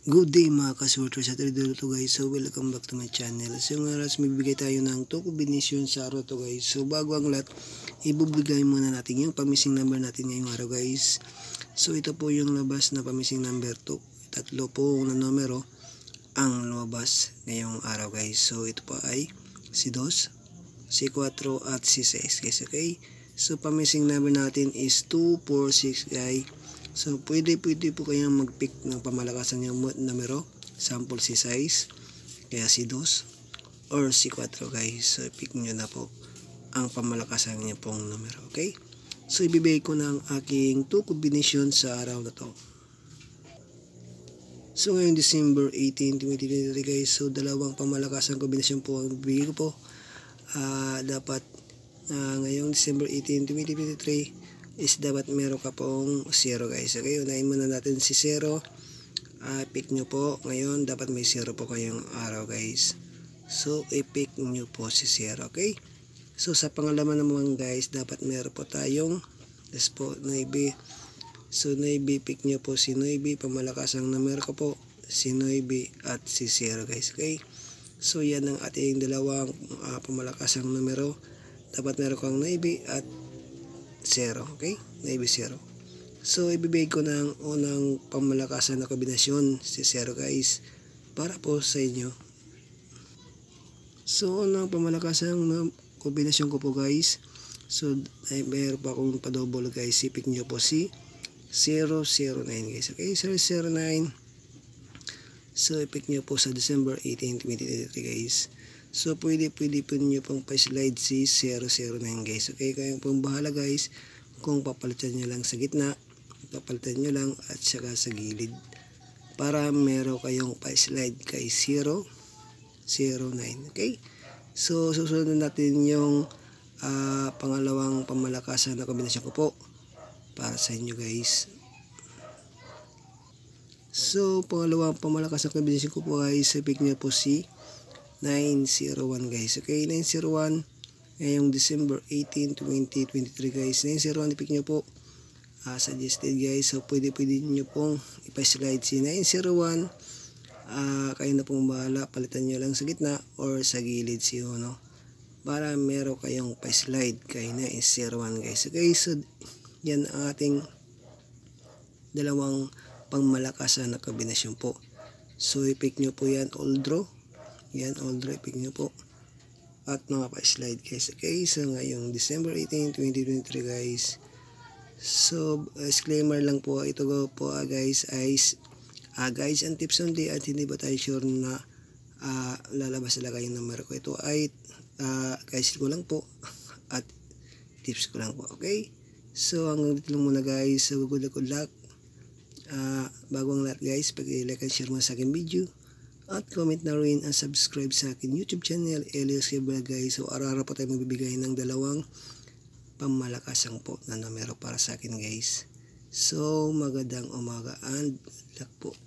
Good day mga ka-sorter sa trader to guys. So welcome back to my channel. So ngayon mibigay tayo ng 2 combination sa araw to guys. So bago ang lahat, ibubigay muna natin yung pamising number natin ngayong araw guys. So ito po yung labas na pamising number 2. Tatlo po na numero ang lumabas ngayong araw guys. So ito pa ay si 2, si 4 at si 6 guys. Okay. So pamising number natin is 2, 4, 6 guys. So, pwede po kayong mag-pick ng pamalakasan yung numero. Sample si 6, kaya si 2, or si 4 guys. So, pick nyo na po ang pamalakasan niya pong numero. Okay? So, ibibigay ko ng aking 2 combination sa araw na to. So, ngayong December 18, 2023 guys. So, dalawang pamalakasan kombinasyon po ang ibibigay ko po. Dapat ngayong December 18, 2023 is dapat meron ka pong 0 guys. Okay, unahin muna natin si 0. Pick nyo po. Ngayon, dapat may 0 po kayong araw guys. So, i-pick nyo po si 0. Okay? So, sa pangalaman naman guys, dapat meron po tayong Navy. So, Navy, pick nyo po si Navy. Pamalakas ang numero ko po, si Navy at si 0 guys. Okay? So, yan ang ating dalawang pamalakas ang numero. Dapat meron kang Navy at 0, okay? Navy 0. So, ibibigay ko ng unang pamalakasan na kombinasyon, si 0 guys, para po sa inyo. So, unang pamalakasan na kombinasyon ko po guys. So, ay mayroon pa akong pa-double guys. Pick nyo po si 009 guys. Okay, 009. So, i-pick nyo po sa December 18, 2023 guys. So, pwede po nyo pong pa-slide si 009 guys. Okay, kayong pong bahala guys. Kung papalitan nyo lang sa gitna, papalitan nyo lang at saka sa gilid. Para meron kayong pa-slide kay 009. Okay? So, susunod natin yung pangalawang pamalakasan na kombinasyon ko po. Para sa inyo guys. So, pangalawang pamalakasan na kombinasyon ko po guys. Pick nyo po si 901 guys. Okay, 901 ngayong December 18, 2023 guys. 901 i-pick nyo po. Suggested guys. So pwede nyo pong ipa-slide si 901. Kayo na pong bahala. Palitan nyo lang sa gitna or sa gilid si Uno. Para meron kayong pa-slide kay 901 guys. Okay, so yan ang ating dalawang pangmalakasan na kombinasyon po. So i-pick nyo po yan all draw. Yan, all draw, pick nyo po. At mga pa-slide guys. Okay, so ngayong December 18, 2023 guys. So, disclaimer lang po, ito po guys ay guys and tips only at hindi ba tayo sure na lalabas talaga yung numero ko. Ito ay guys ko lang po at tips ko lang po. Okay, so hanggang dito lang muna guys. So, good luck. Bago ang lahat guys, pag-like and share mo sa aking video. At comment na rin at subscribe sa akin YouTube channel, Elias Gabriel guys. So araw-araw po tayo magbibigay ng dalawang pamalakasang po na numero para sa akin guys. So magandang umaga and luck po.